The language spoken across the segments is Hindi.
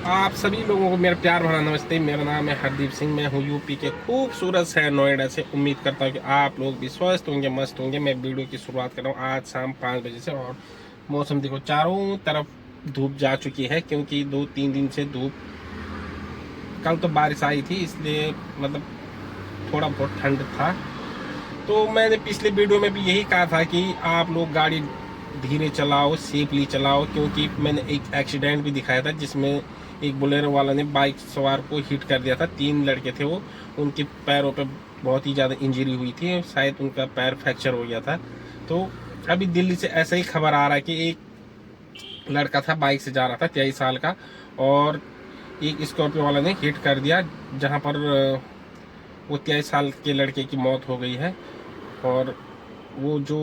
आप सभी लोगों को मेरा प्यार भरा नमस्ते। मेरा नाम है हरदीप सिंह। मैं हूँ यूपी के खूबसूरत शहर नोएडा से। उम्मीद करता हूँ कि आप लोग भी स्वस्थ होंगे, मस्त होंगे। मैं वीडियो की शुरुआत कर रहा हूँ आज शाम 5 बजे से। और मौसम देखो, चारों तरफ धूप जा चुकी है, क्योंकि 2-3 दिन से धूप, कल तो बारिश आई थी, इसलिए मतलब थोड़ा बहुत ठंड था। तो मैंने पिछले वीडियो में भी यही कहा था कि आप लोग गाड़ी धीरे चलाओ, सेफली चलाओ, क्योंकि मैंने एक एक्सीडेंट भी दिखाया था जिसमें एक बोलेरो वाला ने बाइक सवार को हिट कर दिया था। 3 लड़के थे वो, उनके पैरों पे बहुत ही ज़्यादा इंजरी हुई थी, शायद उनका पैर फ्रैक्चर हो गया था। तो अभी दिल्ली से ऐसा ही खबर आ रहा है कि एक लड़का था, बाइक से जा रहा था 23 साल का, और एक स्कॉर्पियो वाला ने हिट कर दिया, जहाँ पर वो 23 साल के लड़के की मौत हो गई है। और वो जो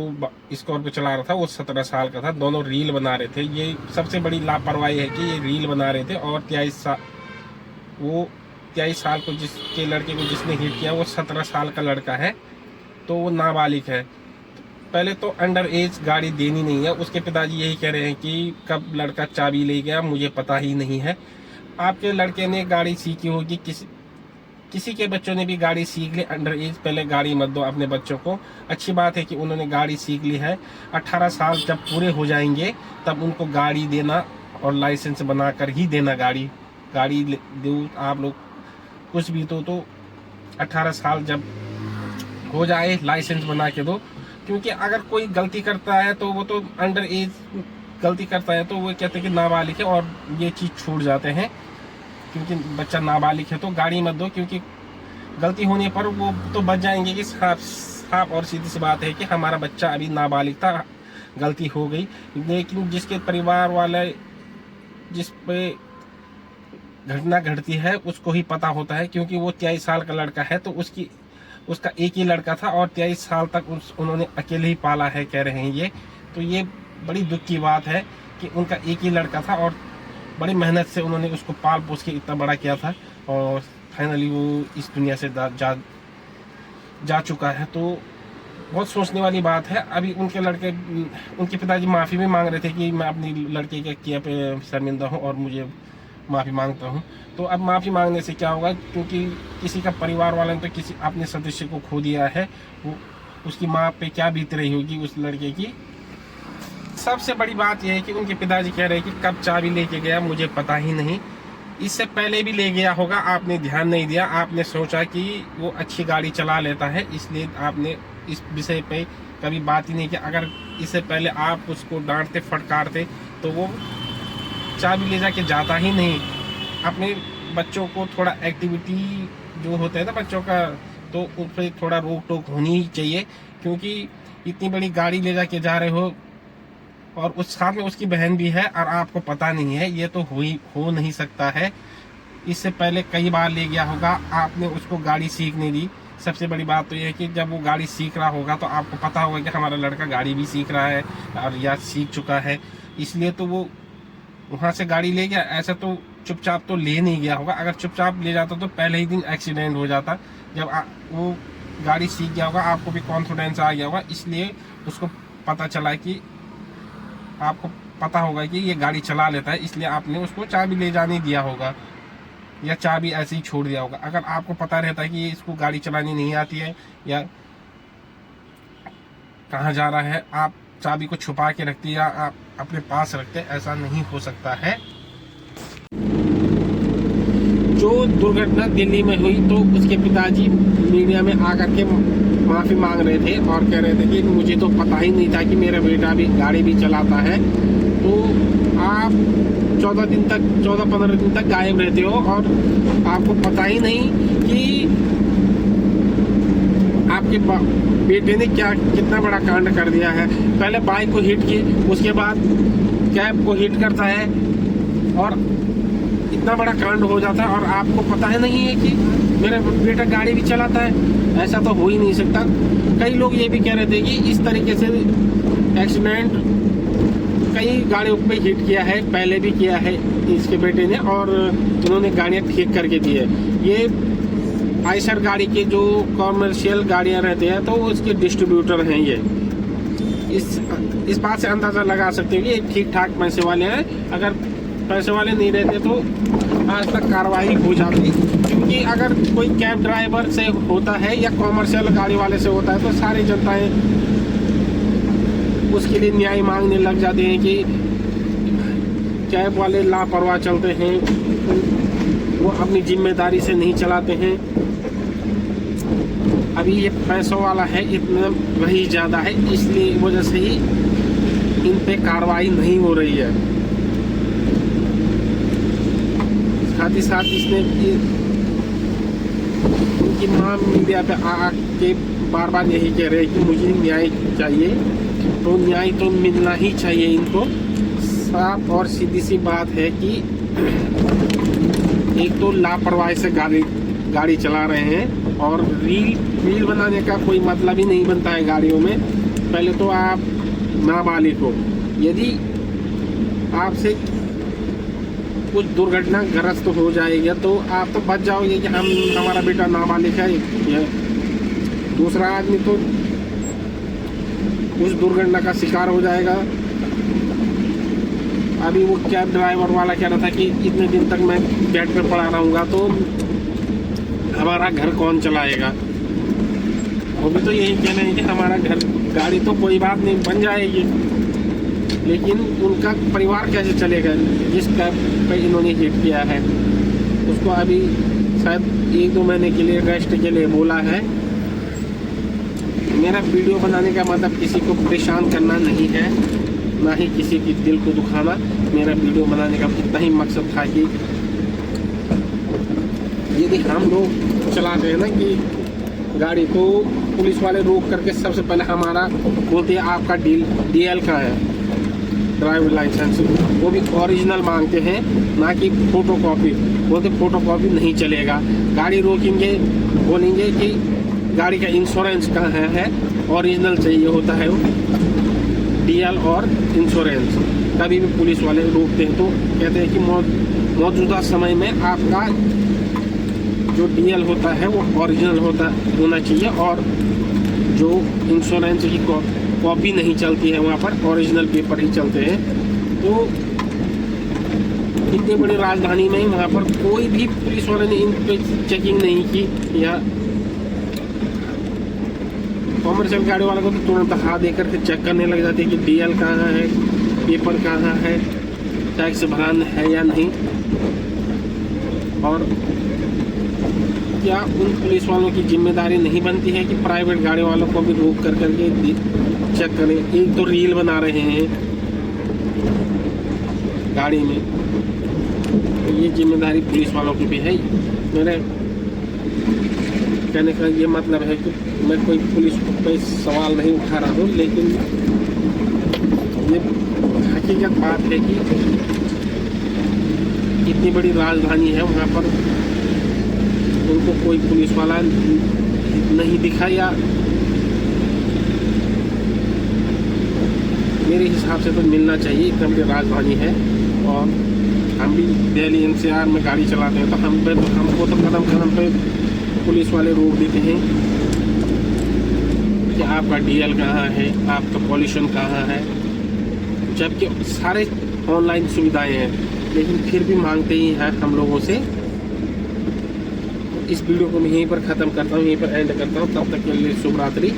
स्कॉर्पियो चला रहा था वो 17 साल का था। दोनों रील बना रहे थे। ये सबसे बड़ी लापरवाही है कि ये रील बना रहे थे, और 23 साल को जिसके लड़के को जिसने हिट किया वो 17 साल का लड़का है, तो वो नाबालिग है। पहले तो अंडर एज गाड़ी देनी नहीं है। उसके पिताजी यही कह रहे हैं कि कब लड़का चाबी ले गया मुझे पता ही नहीं है। आपके लड़के ने गाड़ी सीखी होगी, किसी के बच्चों ने भी गाड़ी सीख ली अंडर एज। पहले गाड़ी मत दो अपने बच्चों को। अच्छी बात है कि उन्होंने गाड़ी सीख ली है। 18 साल जब पूरे हो जाएंगे तब उनको गाड़ी देना, और लाइसेंस बनाकर ही देना। गाड़ी दो आप लोग, कुछ भी तो 18 साल जब हो जाए लाइसेंस बना के दो। क्योंकि अगर कोई गलती करता है तो वो तो अंडर एज गलती करता है, तो वो कहते हैं कि नाबालिग है, और ये चीज़ छूट जाते हैं। क्योंकि बच्चा नाबालिग है तो गाड़ी मत दो, क्योंकि गलती होने पर वो तो बच जाएंगे। कि साफ और सीधी सी बात है कि हमारा बच्चा अभी नाबालिग था, गलती हो गई। लेकिन जिसके परिवार वाले, जिस पे घटना घटती है उसको ही पता होता है, क्योंकि वो 23 साल का लड़का है, तो उसका एक ही लड़का था, और 23 साल तक उन्होंने अकेले ही पाला है, कह रहे हैं ये। तो ये बड़ी दुख की बात है कि उनका एक ही लड़का था, और बड़ी मेहनत से उन्होंने उसको पाल पोस के इतना बड़ा किया था, और फाइनली वो इस दुनिया से जा चुका है। तो बहुत सोचने वाली बात है। अभी उनके पिताजी माफ़ी भी मांग रहे थे कि मैं अपनी लड़के के किया पे शर्मिंदा हूँ और मुझे माफ़ी मांगता हूँ। तो अब माफ़ी मांगने से क्या होगा, क्योंकि किसी का परिवार वाले ने तो किसी अपने सदस्य को खो दिया है। वो उसकी माँ पे क्या बीत रही होगी उस लड़के की। सबसे बड़ी बात यह है कि उनके पिताजी कह रहे हैं कि कब चाबी लेके गया मुझे पता ही नहीं। इससे पहले भी ले गया होगा, आपने ध्यान नहीं दिया। आपने सोचा कि वो अच्छी गाड़ी चला लेता है, इसलिए आपने इस विषय पे कभी बात ही नहीं की। अगर इससे पहले आप उसको डांटते फटकारते तो वो चाबी ले जाके जाता ही नहीं। अपने बच्चों को थोड़ा एक्टिविटी जो होता है ना बच्चों का, तो उस पर थोड़ा रोक टोक होनी ही चाहिए। क्योंकि इतनी बड़ी गाड़ी ले जाके जा रहे हो, और उस साथ में उसकी बहन भी है, और आपको पता नहीं है, ये तो हो नहीं सकता है। इससे पहले कई बार ले गया होगा, आपने उसको गाड़ी सीखने दी। सबसे बड़ी बात तो यह है कि जब वो गाड़ी सीख रहा होगा तो आपको पता होगा कि हमारा लड़का गाड़ी भी सीख रहा है और या सीख चुका है, इसलिए तो वो वहाँ से गाड़ी ले गया। ऐसा तो चुपचाप तो ले नहीं गया होगा। अगर चुपचाप ले जाता तो पहले ही दिन एक्सीडेंट हो जाता। जब वो गाड़ी सीख गया होगा, आपको भी कॉन्फिडेंस आ गया होगा, इसलिए उसको पता चला कि आपको पता होगा कि ये गाड़ी चला लेता है, इसलिए आपने उसको चाबी ले जाने दिया होगा, या चाबी ऐसे ही छोड़ दिया होगा। अगर आपको पता रहता है कि ये इसको गाड़ी चलानी नहीं आती है या कहाँ जा रहा है, आप चाबी को छुपा के रखते या आप अपने पास रखते, ऐसा नहीं हो सकता है। जो दुर्घटना दिल्ली में हुई तो उसके पिताजी मीडिया में आकर के माफ़ी मांग रहे थे, और कह रहे थे कि मुझे तो पता ही नहीं था कि मेरा बेटा भी गाड़ी भी चलाता है। तो आप 14-15 दिन तक गायब रहते हो, और आपको पता ही नहीं कि आपके बेटे ने कितना बड़ा कांड कर दिया है। पहले बाइक को हिट की, उसके बाद कैब को हिट करता है, और इतना बड़ा कांड हो जाता है, और आपको पता है नहीं है कि मेरा बेटा गाड़ी भी चलाता है। ऐसा तो हो ही नहीं सकता। कई लोग ये भी कह रहे थे कि इस तरीके से एक्सीडेंट कई गाड़ियों पे हिट किया है, पहले भी किया है इसके बेटे ने, और इन्होंने गाड़ियाँ ठीक करके दी है। ये आइशर गाड़ी के जो कॉमर्शियल गाड़ियाँ रहते हैं तो उसके डिस्ट्रीब्यूटर हैं ये। इस बात से अंदाज़ा लगा सकते हैं कि ये ठीक ठाक पैसे वाले हैं। अगर पैसे वाले नहीं रहते तो आज तक कार्रवाई हो जाती, क्योंकि अगर कोई कैब ड्राइवर से होता है या कॉमर्शियल गाड़ी वाले से होता है तो सारी जनताएं उसके लिए न्याय मांगने लग जाते हैं कि कैब वाले लापरवाह चलते हैं, वो अपनी जिम्मेदारी से नहीं चलाते हैं। अभी ये पैसों वाला है, इतना वही ज़्यादा है, इसलिए वजह से ही इन पे कार्रवाई नहीं हो रही है। साथ ही साथ इसने उनकी मां मीडिया पे आके बार बार यही कह रहे हैं कि मुझे न्याय चाहिए, तो न्याय तो मिलना ही चाहिए इनको। साफ और सीधी सी बात है कि एक तो लापरवाही से गाड़ी चला रहे हैं, और रील बनाने का कोई मतलब ही नहीं बनता है गाड़ियों में। पहले तो आप नाबालिग हो, यदि आपसे कुछ दुर्घटनाग्रस्त हो जाएगा तो आप तो बच जाओगे कि हमारा बेटा नाबालिग है। दूसरा आदमी तो उस दुर्घटना का शिकार हो जाएगा। अभी वो कैब ड्राइवर वाला कह रहा था कि इतने दिन तक मैं बेड पे पड़ा रहूँगा तो हमारा घर कौन चलाएगा। वो भी तो यही कह रहे हैं कि हमारा घर, गाड़ी तो कोई बात नहीं बन जाएगी, लेकिन उनका परिवार कैसे चलेगा। जिस कैब पे इन्होंने हिट किया है उसको अभी शायद 1-2 महीने के लिए रेस्ट के लिए बोला है। मेरा वीडियो बनाने का मतलब किसी को परेशान करना नहीं है, ना ही किसी की दिल को दुखाना। मेरा वीडियो बनाने का इतना ही मकसद था कि यदि हम लोग चलाते हैं ना कि गाड़ी, तो पुलिस वाले रोक करके सबसे पहले हमारा बोलते हैं आपका DL कहाँ है, ड्राइविंग लाइसेंस, वो भी ओरिजिनल मांगते हैं, ना कि फ़ोटो कॉपी। बोलते फ़ोटो कॉपी नहीं चलेगा। गाड़ी रोकेंगे, बोलेंगे कि गाड़ी का इंश्योरेंस कहाँ है, ओरिजिनल चाहिए होता है वो, DL और इंश्योरेंस। कभी भी पुलिस वाले रोकते हैं तो कहते हैं कि मौजूदा समय में आपका जो DL होता है वो ओरिजिनल होना चाहिए, और जो इंश्योरेंस की कॉपी नहीं चलती है, वहाँ पर ओरिजिनल पेपर ही चलते हैं। तो इतनी बड़ी राजधानी में वहाँ पर कोई भी पुलिस वाले ने इन पे चेकिंग नहीं की। या कॉमर्शियल गाड़ी वाले को तो तुरंत हाथ दे करके चेक करने लग जाते हैं कि DL कहाँ है, पेपर कहाँ है, टैक्स भराना है या नहीं। और क्या उन पुलिस वालों की जिम्मेदारी नहीं बनती है कि प्राइवेट गाड़ी वालों को भी रोक करके चेक करें। एक तो रील बना रहे हैं गाड़ी में, तो ये जिम्मेदारी पुलिस वालों की भी है। मेरे कहने का ये मतलब है कि मैं कोई पुलिस पे सवाल नहीं उठा रहा हूँ, लेकिन ये हकीकत बात है कि इतनी बड़ी राजधानी है, वहाँ पर उनको कोई पुलिस वाला नहीं दिखा, या मेरे हिसाब से तो मिलना चाहिए। इतना बड़ी राजधानी है, और हम भी दिल्ली NCR में गाड़ी चलाते हैं तो हमको तो कदम कदम पे पुलिस वाले रोक देते हैं कि आपका DL कहाँ है, आपका पॉल्यूशन कहाँ है, जबकि सारे ऑनलाइन सुविधाएं हैं, लेकिन फिर भी मांगते ही हैं हम लोगों से। इस वीडियो को मैं यहीं पर ख़त्म करता हूँ, यहीं पर एंड करता हूँ। तब तक के लिए शुभ रात्रि।